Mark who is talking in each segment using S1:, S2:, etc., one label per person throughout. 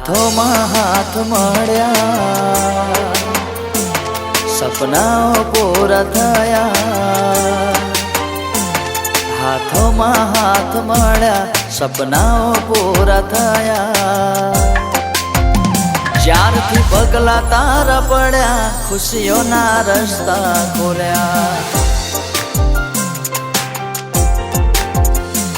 S1: હાથોમાં હાથ મળ્યા, સપનાઓ પૂરા થયા. હાથોમાં હાથ મળ્યા, સપનાઓ પૂરા થયા. જ્યારથી પગલા તારા પડ્યા, ખુશીઓના રસ્તા ખોલ્યા.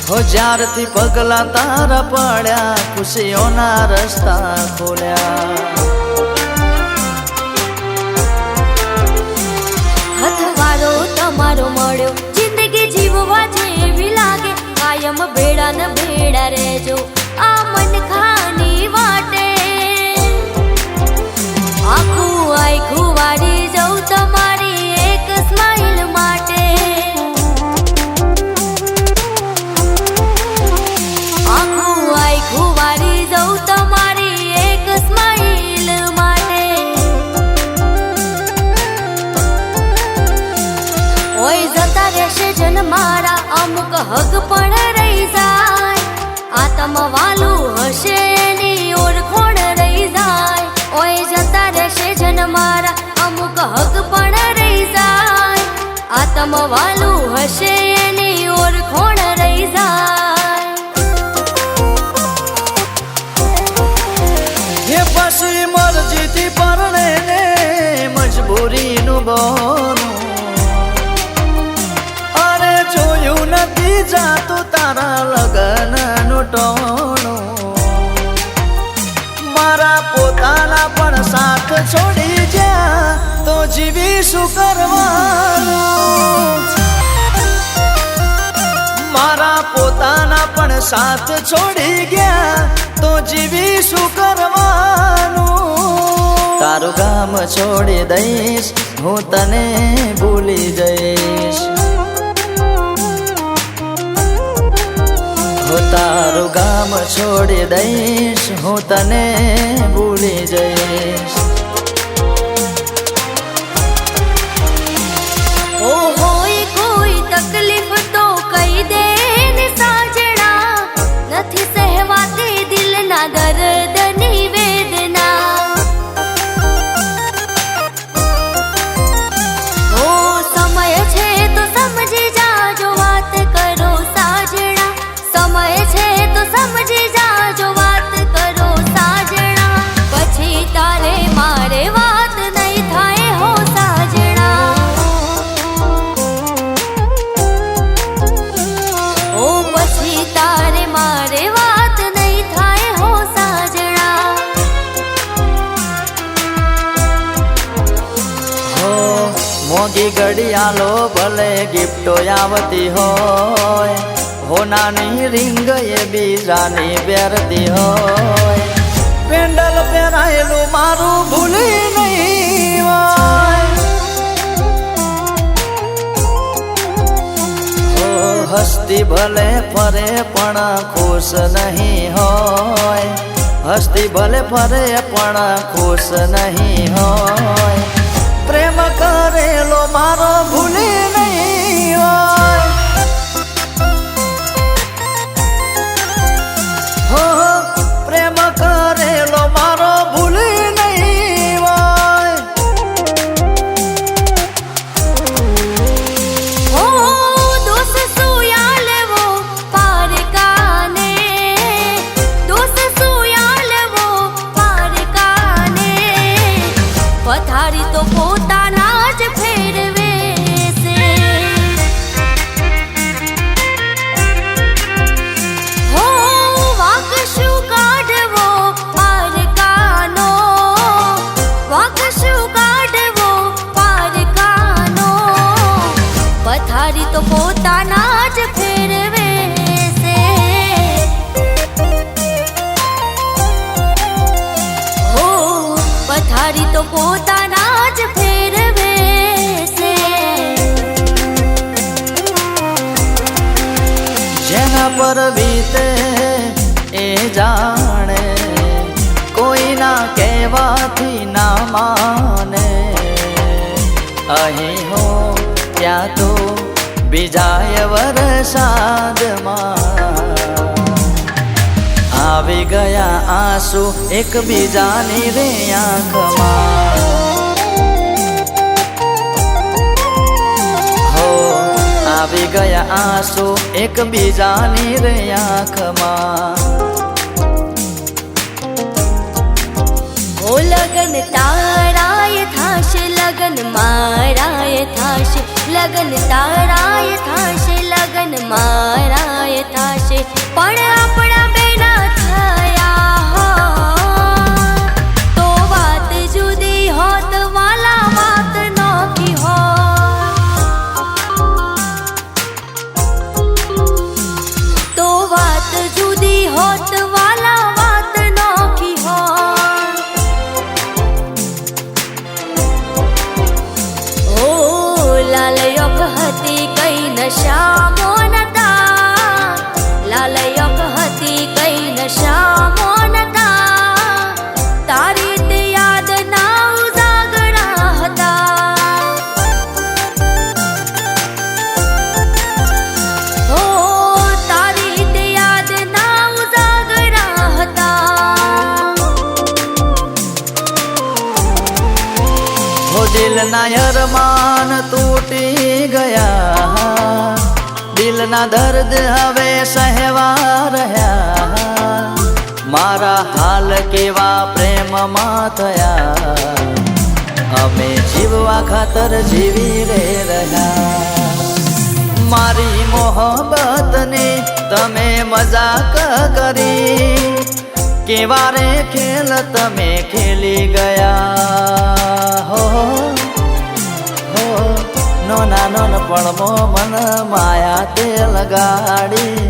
S1: હો જ્યારથી પગલા તારા પડ્યા, ખુશીઓના રસ્તા ખોલ્યા.
S2: હથવારો તમારો મળ્યો, જિંદગી જીવવા જેવી લાગે. કાયમ ભેડા ને ભેડા રહેજો આ મન ખાની વાટે. આખું આખું વાળી જવું તમારી એક સ્માઈલ માટે. આખું આખું વાળી જવું તમારી એક સ્માઈલ માટે. ઓય જતા રહેશે જન મારા, અમુક હક પણ રહી જાય. આત્મવાલું હશે એની ઓળખોણ રહી જાય. ઓય જતા રહેશે જન મારા, અમુક હક પણ રહી જાય. આત્મવાલું હશે એની ઓળખોણ રહી જાય.
S1: એ પછી મરજીથી પરણે ને મજબૂરીનું બોનું. અરે જોયું નથી જાતું તારા લગ્નનું ટોણું. મારા પોતાના પણ સાથ છોડી ગયા, તો જીવી શું કરવાનું. મારા પોતાના પણ સાથ છોડી ગયા, તો જીવી શું કરવાનું. તારું ગામ છોડી દઈશ, હું તને ભૂલી જઈશ. હું તારું ગામ છોડી દઈશ, હું તને ભૂલી જઈશ.
S2: ઓ હોય કોઈ તકલીફ તો કહી દે ને સાજણા. નથી સહેવાતી દિલના દર્દની વેદના. ઓ સમય છે તો સમજી જાજો, વાત કરો સાજણા. સમય છે તો સમજી જાજો, વાત કરો સાજણા. પછી તારે મારે વાત નહીં થાય હો સાજણા. ઓ પછી તારે મારે વાત નહીં થાય હો સાજણા.
S1: હો મોંઘી ઘડિયાળો ભલે ગિફ્ટો આવતી હોય, હોનાની રિંગ એ બીજાની પહેરતી હોય. પેન્ડલ પહેરાયેલું મારું ભૂલી નહીં હોય. હો હસ્તી ભલે ફરે પણ ખુશ નહીં હોય. હસ્તી ભલે ફરે પણ ખુશ નહીં હોય. પ્રેમ કરેલો મારો ભૂલી નહીં હોય. હો પ્રેમ કરેલો મારો ભૂલી નહીં હોય.
S2: ઓ દોષ સુયા લેવો પારકાને. દોષ સુયા લેવો પારકાને. પથારી તો પોતાના જ ફેરવે છે. હો વાંક શું કાઢવો પારકાનો. વાંક શું કાઢવો પારકાનો. પથારી તો પોતાના જ ફેરવે છે. હો પથારી તો પોતાના જ ફેરવે છે.
S1: જેના પર વીતે એ જાણે, કોઈના કહેવાથી ના માને. અહીં હો ત્યાં તો બીજાય વરસાદમાં. આ આવી ગયા આંસુ એકબીજાની રે આંખમાં, હો આવી ગયા આંસુ એકબીજાની રે આંખમાં.
S2: ઓ લગન તારાય થાશે, લગન મારાય થાશે, લગન તારાય થાશે, લગન મારાય થાશે, પણ આપણા બેના થયા તો વાત જુદી હોત વાલા, વાત નોખી હોત તો વાત જુદી હોત વાલા, વાત નોખી હોત. ઓ લાલયોગ હતી કઈ નશામો નતા, લાલયોગ હતી કઈ નશામો નતા, તારી તે યાદ ના ઉજાગરા હતા. ઓ તારી તે યાદ ના ઉજાગરા હતા.
S1: હો દિલના અરમાન તૂટી ગયા, દિલના દર્દ હવે સહેવા રહ્યા, મારા હાલ કેવા પ્રેમમાં થયા, અમે જીવવા ખાતર જીવી રે રહ્યા. મારી મોહબ્બતની તમે મજાક કરી, કેવા રે ખેલ તમે ખેલી ગયા. હો નોના નોનપણમો મન માયા તે લગાડી,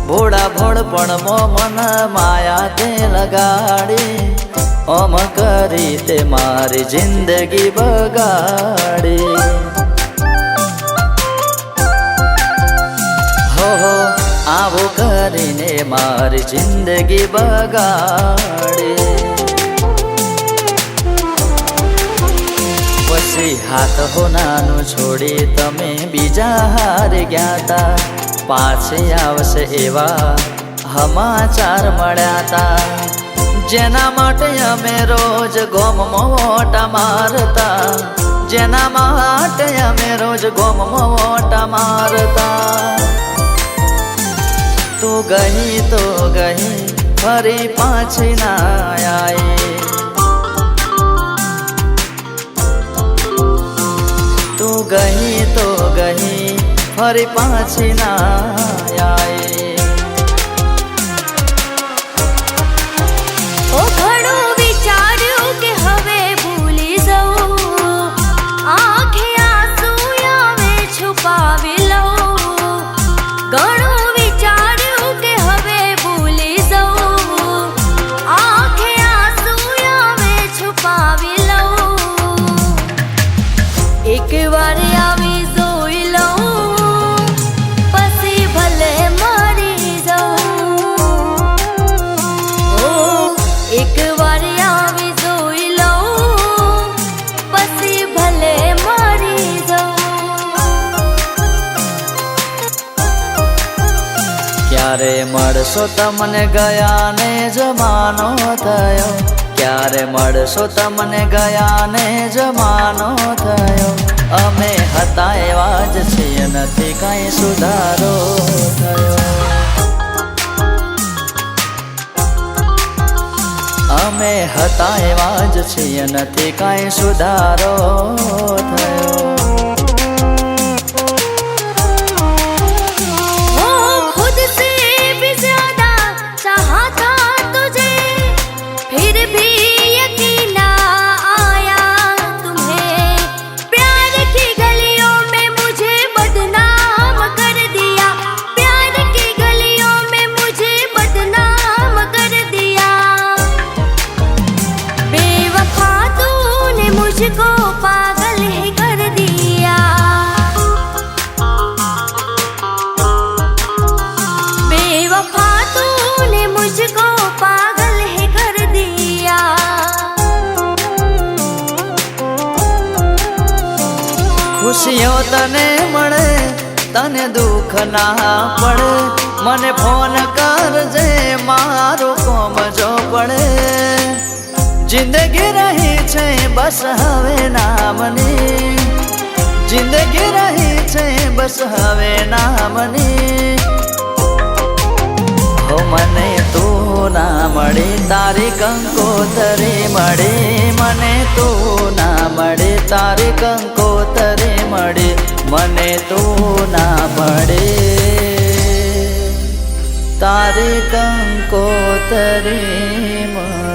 S1: ભોળા ભોળપણમો મન માયા તે લગાડી, ઓમ કરી તે મારી જિંદગી બગાડી. હો આવું કરીને મારી જિંદગી બગાડી. પછી હાથ હોનાનું છોડી તમે બીજા હારે ગયા તા, પાછી આવશે એવા સમાચાર મળ્યા તા, જેના માટે અમે રોજ ગોમમાં મોટા મારતા, જેના માટે અમે રોજ ગોમમાં મોટા મારતા. તું ગઈ તો ગઈ ફરી પાછી ના આઈ, તું ગઈ તો ગઈ ફરી પાછી ના આઈ.
S2: ઓ ઘણું વિચાર્યું કે હવે ભૂલી જઉં, આંખે આંસુ આવે છુપાવી લઉં, ઘણું વિચાર્યું કે હવે ભૂલી જઉં, આંખે આંસુ આવે છુપાવી લઉં, એક વાર આવી જોઈ લઉં પછી ભલે મરી જાઉં. ઓ એક વાર આવી જોઈ લઉં પછી ભલે મરી જાઉં.
S1: ક્યારે મળશો તમને ગયા ને જમાનો થયો, ક્યારે મળશો તમને ગયા ને જમાનો થયો, અમે હતા એવા જ છીએ નથી કાંઈ સુધારો થયો, અમે હતા એવા જ છીએ નથી કાંઈ સુધારો થયો.
S2: वो खुद से भी ज्यादा चाहा था तुझे, फिर भी यकीन ना आया तुम्हें, प्यार की गलियों में मुझे बदनाम कर दिया, प्यार की गलियों में मुझे बदनाम कर दिया, बेवफा तूने मुझको पागल ही कर दिया, बेवफा तूने मुझको पागल ही कर दिया.
S1: ખુશીઓ તને મળે તને દુઃખ ના પડે મને ફોન કરજે મારો કોમ જો પડે જિંદગી રહી છે બસ હવે નામની જિંદગી રહી છે બસ હવે નામની હો મને તું ના મળે તારી કંકોતરી મળે મને તું ના મળે તારી કંકોતરી મળે મને તું ના મળે તારી કંકોતરી મળે